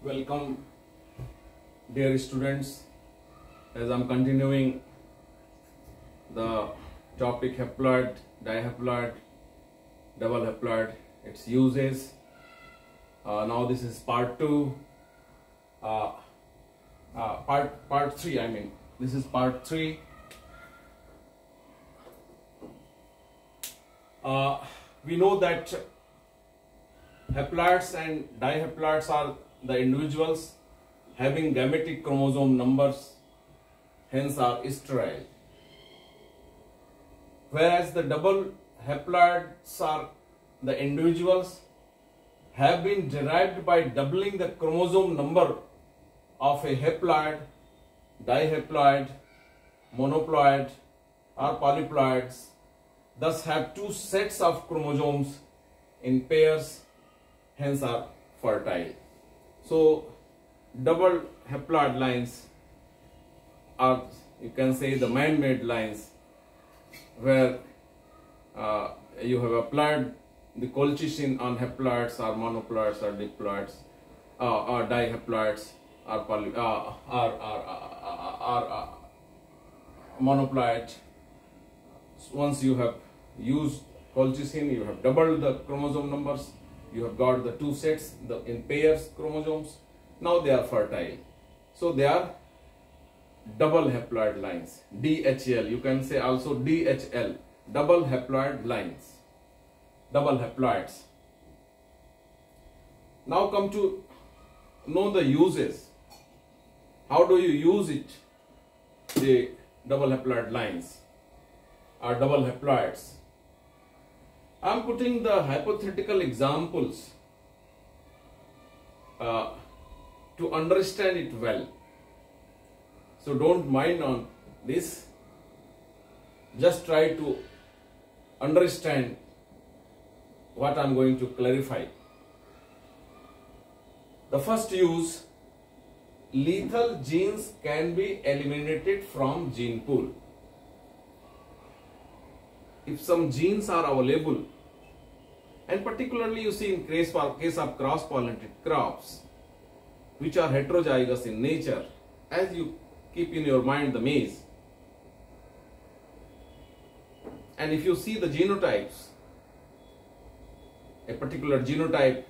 Welcome, dear students, as I'm continuing the topic haploid, dihaploid, double haploid, its uses. Now this is part 2, part 3. I mean, this is part 3. We know that haploids and dihaploids are the individuals having gametic chromosome numbers, hence are sterile. Whereas the double haploids are the individuals have been derived by doubling the chromosome number of a haploid, dihaploid, monoploid or polyploids, thus have two sets of chromosomes in pairs, hence are fertile. So double haploid lines are, you can say, the man-made lines where you have applied the colchicine on haploids or monoploids or diploids or dihaploids or monoploid. Once you have used colchicine, you have doubled the chromosome numbers. You have got the two sets in pairs chromosomes. Now they are fertile. So they are double haploid lines. DHL. You can say also DHL. Double haploid lines. Double haploids. Now come to know the uses. How do you use it? The double haploid lines or double haploids. I am putting the hypothetical examples to understand it well. So don't mind on this. Just try to understand what I am going to clarify. The first use, lethal genes can be eliminated from gene pool. If some genes are available, and particularly you see in case of cross-pollinated crops, which are heterozygous in nature, as you keep in your mind the maize, and if you see the genotypes, a particular genotype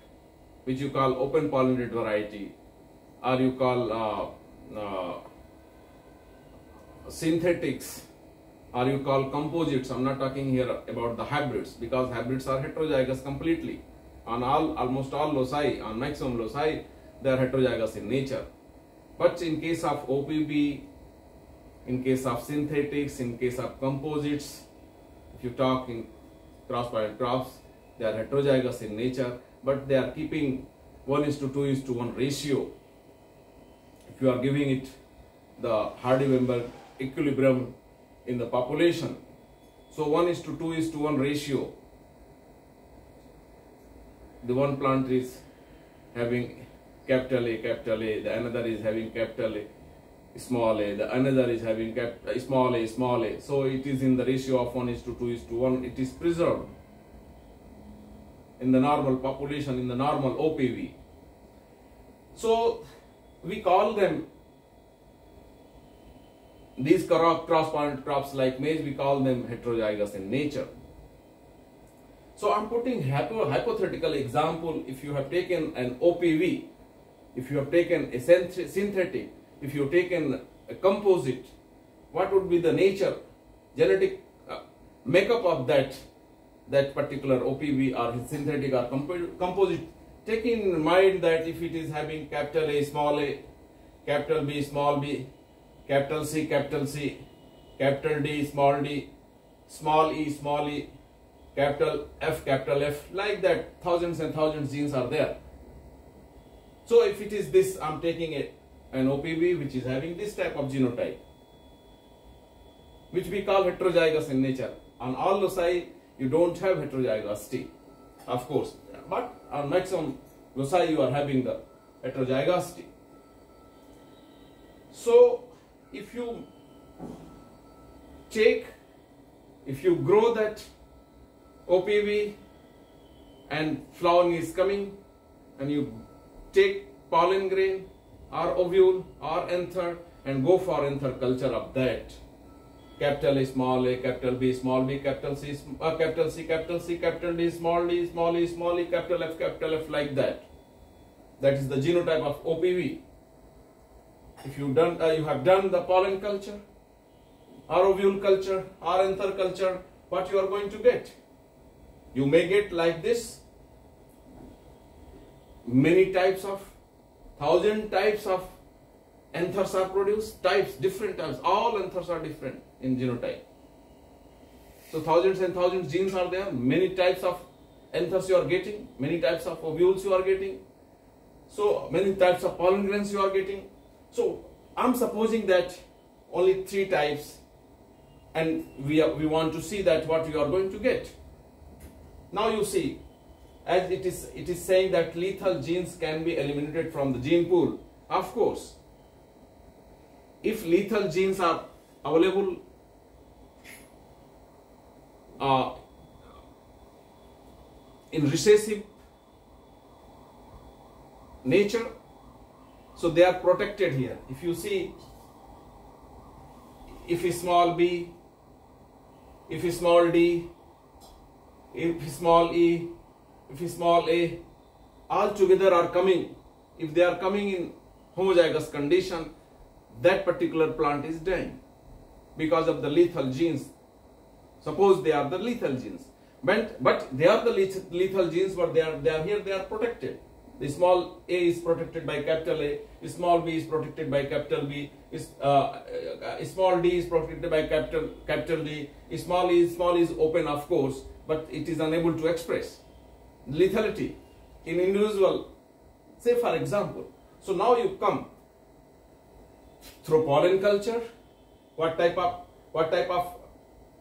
which you call open pollinated variety, or you call synthetics, or you call composites. I'm not talking here about the hybrids, because hybrids are heterozygous completely on almost all loci, on maximum loci they are heterozygous in nature. But in case of OPB, in case of synthetics, in case of composites, if you talk in cross-pollinated crops, they are heterozygous in nature, but they are keeping 1:2:1 ratio. If you are giving it the Hardy-Weinberg equilibrium in the population, so 1:2:1 ratio, the one plant is having capital A, the another is having capital A, small a, the another is having small a, so it is in the ratio of 1:2:1. It is preserved in the normal population, in the normal OPV. So we call them, these cross-pollinated crops like maize, we call them heterozygous in nature. So I'm putting hypothetical example. If you have taken an OPV, if you have taken a synthetic, if you have taken a composite, what would be the nature, genetic makeup of that particular OPV or synthetic or composite, taking in mind that if it is having capital A, small a, capital B, small b, capital C, capital D, small e, small e, capital F, like that, thousands and thousands genes are there. So if it is this, I am taking an OPV which is having this type of genotype, which we call heterozygous in nature. On all loci, you don't have heterozygosity, of course, but on maximum loci you are having the heterozygosity. So if you grow that OPV and flowering is coming, and you take pollen grain or ovule or anther and go for anther culture of that. Capital A, small a, capital B, small b, capital C, capital C, capital C, capital D, small d, small e, small e, capital F, like that. That is the genotype of OPV. If you have done the pollen culture or ovule culture or anther culture, what you are going to get? You may get like this, many types of, 1,000 types of anthers are produced, different types, all anthers are different in genotype. So thousands and thousands genes are there, many types of anthers you are getting, many types of ovules you are getting, so many types of pollen grains you are getting. So I'm supposing that only 3 types, and we want to see that what you are going to get. Now you see, as it is saying that lethal genes can be eliminated from the gene pool. Of course, if lethal genes are available in recessive nature, so they are protected here. If you see, if a small b, if a small d, if a small e, if a small a, all together are coming, if they are coming in homozygous condition, that particular plant is dying because of the lethal genes. Suppose they are the lethal genes, but they are the lethal genes, but they are here, they are protected. The small a is protected by capital A, small b is protected by capital B, small d is protected by capital D, small is open, of course, but it is unable to express lethality in individual. Say for example, so now you come through pollen culture. What type of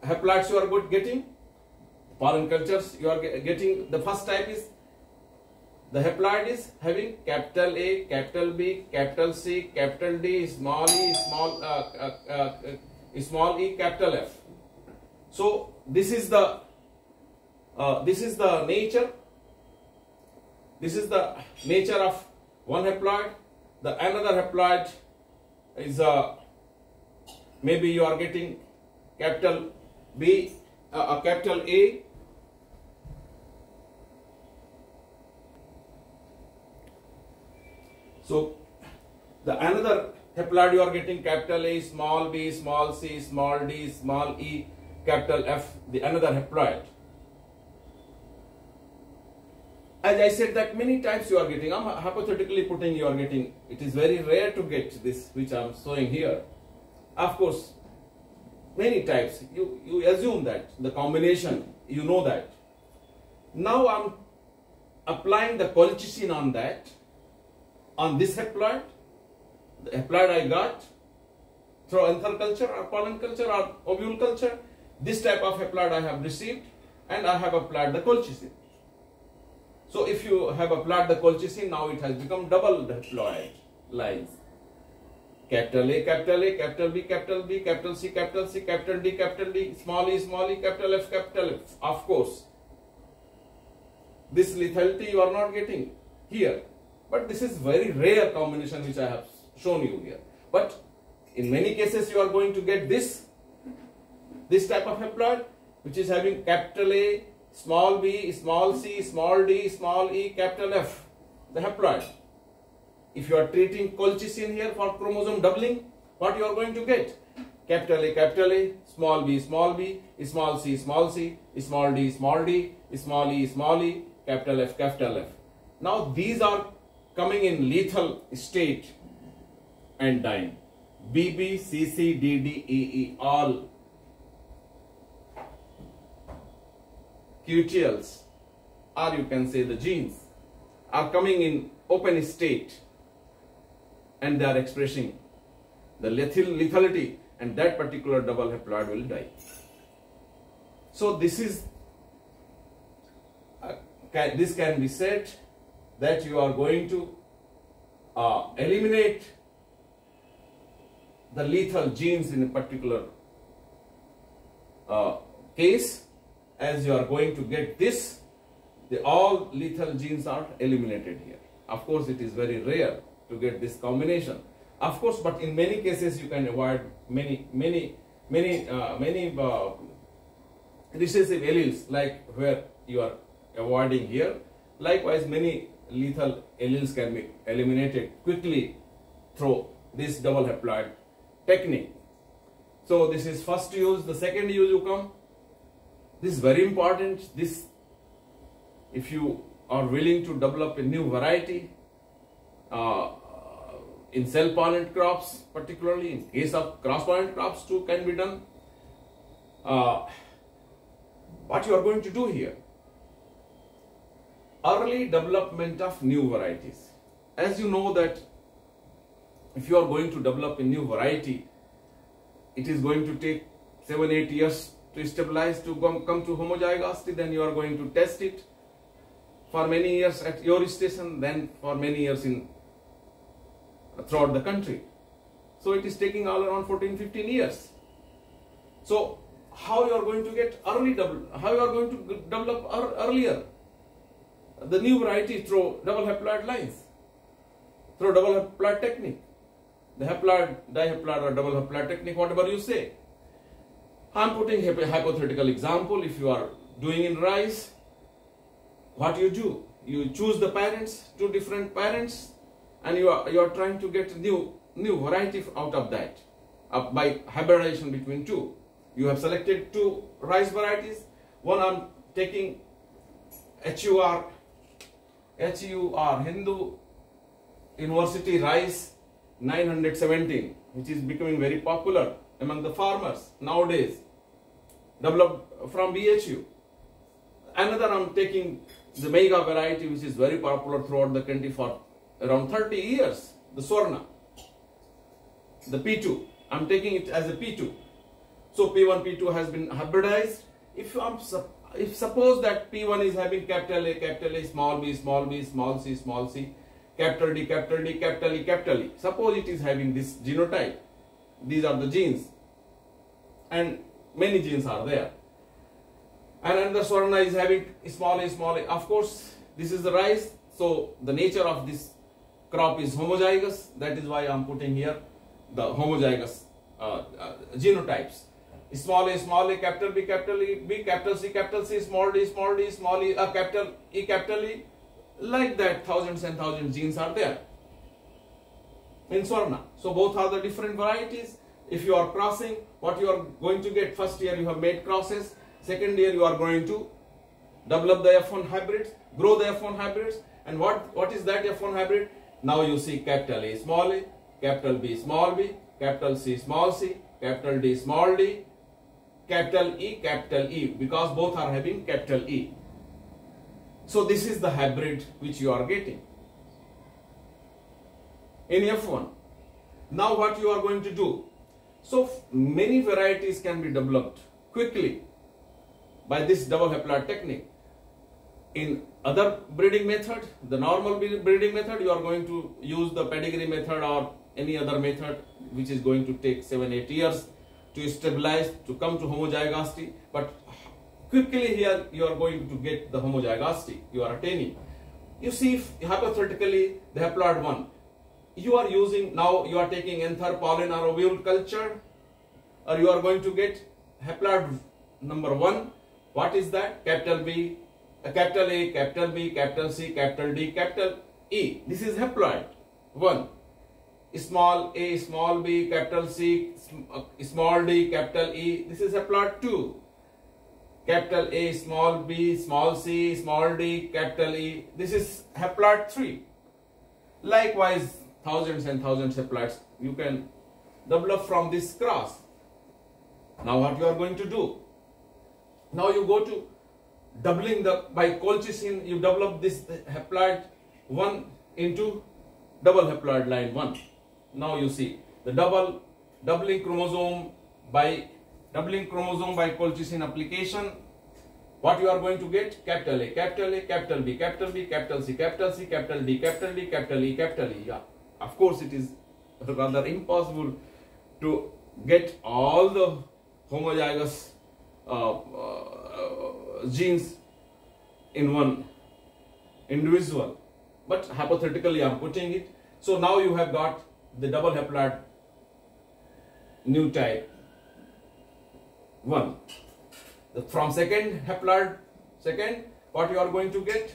haploids you are getting? Pollen cultures you are getting. The first type is the haploid is having capital A, capital B, capital C, capital D, small e, small e, capital F. So this is the nature. This is the nature of one haploid. The another haploid is maybe you are getting capital B, capital A. So the another haploid you are getting capital A, small b, small c, small d, small e, capital F, the another haploid. As I said that many types you are getting, I'm hypothetically putting you are getting, it is very rare to get this which I am showing here. Of course, many types, you assume that, the combination, you know that. Now I'm applying the colchicine on that, on this haploid, the haploid I got through anther culture or pollen culture or ovule culture, this type of haploid I have received and I have applied the colchicine. So if you have applied the colchicine, now it has become doubled haploid lines. Capital A, capital A, capital B, capital B, capital C, capital C, capital D, small e, capital F, capital F. Of course, this lethality you are not getting here. But this is very rare combination which I have shown you here. But in many cases you are going to get this type of haploid which is having capital A, small b, small c, small d, small e, capital F, the haploid. If you are treating colchicine here for chromosome doubling, what you are going to get? Capital A, small b, small c, small d, small d, small e, capital F. Now these are coming in lethal state and dying. BB, CC, DD, EE, all QTLs, or you can say the genes, are coming in open state and they are expressing the lethality, and that particular double haploid will die. So this is this can be said that you are going to eliminate the lethal genes in a particular case, as you are going to get this, all lethal genes are eliminated here. Of course, it is very rare to get this combination. Of course, but in many cases you can avoid many recessive alleles, like where you are avoiding here. Likewise, many lethal alleles can be eliminated quickly through this double haploid technique. So this is first use. The second use you come. This is very important. This, if you are willing to develop a new variety in cell-pollinate crops, particularly in case of cross-pollinate crops too can be done. What you are going to do here? Early development of new varieties. As you know that if you are going to develop a new variety, it is going to take 7-8 years to stabilize, to come to homozygosity. Then you are going to test it for many years at your station, then for many years throughout the country. So it is taking all around 14-15 years. So how you are going to get how you are going to develop earlier the new variety? Through double haploid lines, through double haploid technique, the haploid, di-haploid or double haploid technique, whatever you say. I am putting a hypothetical example. If you are doing in rice, what you do? You choose the parents, 2 different parents, and you are trying to get new variety out of that by hybridization between 2. You have selected 2 rice varieties. One I am taking HUR Hindu University rice 917, which is becoming very popular among the farmers nowadays, developed from BHU. Another I am taking the mega variety, which is very popular throughout the country for around 30 years, the Swarna, the P2. I am taking it as a P2. So P1, P2 has been hybridized. If suppose that P1 is having capital A, small b, small c, small c, capital D, capital D, capital E, capital E. Suppose it is having this genotype. These are the genes, and many genes are there. And another Swarna is having small a, small a. Of course, this is the rice, so the nature of this crop is homozygous. That is why I am putting here the homozygous genotypes. Small a, capital B, capital C, small d, small e, capital E. Like that, thousands and thousands genes are there in Swarna. So both are the different varieties. If you are crossing, what you are going to get? First year you have made crosses. Second year you are going to develop the F1 hybrids, grow the F1 hybrids. And what is that F1 hybrid? Now you see capital A, small a, capital B, small b, capital C, small c, capital D, small d, capital E, because both are having capital E. So this is the hybrid which you are getting in F1. Now what you are going to do? So many varieties can be developed quickly by this double haploid technique. In other breeding method, the normal breeding method, you are going to use the pedigree method or any other method which is going to take 7-8 years to stabilize, to come to homozygosity. But quickly here you are going to get the homozygosity you are attaining. You see, if hypothetically the haploid 1, you are using, now you are taking anther, pollen or ovule culture, or you are going to get haploid number 1. What is that? Capital B, capital A, capital B, capital C, capital D, capital E. This is haploid 1. Small a, small b, capital C, small d, capital E. This is haploid 2. Capital A, small b, small c, small d, capital E. This is haploid 3. Likewise, thousands and thousands of haploids you can develop from this cross. Now what you are going to do? Now you go to doubling by colchicine, you develop this haploid 1 into double haploid line 1. Now you see the doubling chromosome by colchicine application. What you are going to get? Capital A, capital A, capital B, capital B, capital C, capital C, capital D, capital D, capital E, capital E. Yeah, of course it is rather impossible to get all the homozygous genes in one individual. but hypothetically I'm putting it. So now you have got the double haploid new type 1. From second haploid, what you are going to get?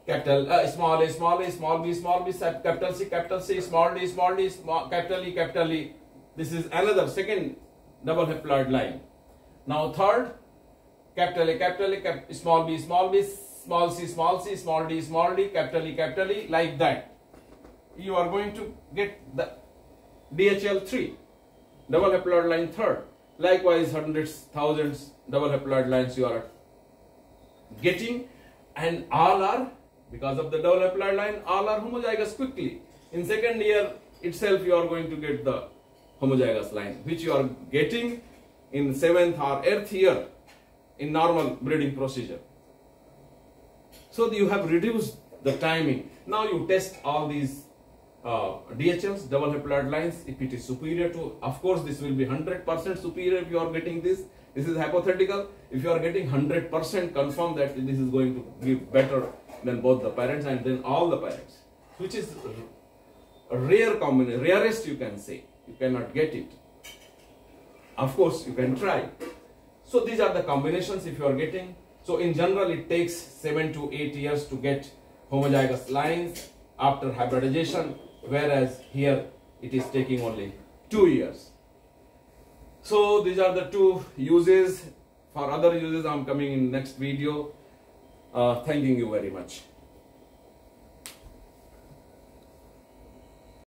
Capital small a, small a, small b, capital C, small d, capital E. This is another second double haploid line. Now third, capital A, small b, small c, small d, capital E, like that. You are going to get the DHL3, double haploid line third. Likewise, hundreds, thousands double haploid lines you are getting, and all are, because of the double haploid line, all are homozygous quickly. In second year itself, you are going to get the homozygous line, which you are getting in 7th or 8th year in normal breeding procedure. So you have reduced the timing. Now you test all these DHLs, double haploid lines. If it is superior to, of course, this will be 100% superior if you are getting this. This is hypothetical. If you are getting 100% confirm that this is going to give better than both the parents and then all the parents, which is a rare combination, rarest you can say. You cannot get it. Of course, you can try. So these are the combinations if you are getting. So in general, it takes 7 to 8 years to get homozygous lines after hybridization, whereas here it is taking only 2 years. So these are the two uses. For other uses, I am coming in next video. Thanking you very much.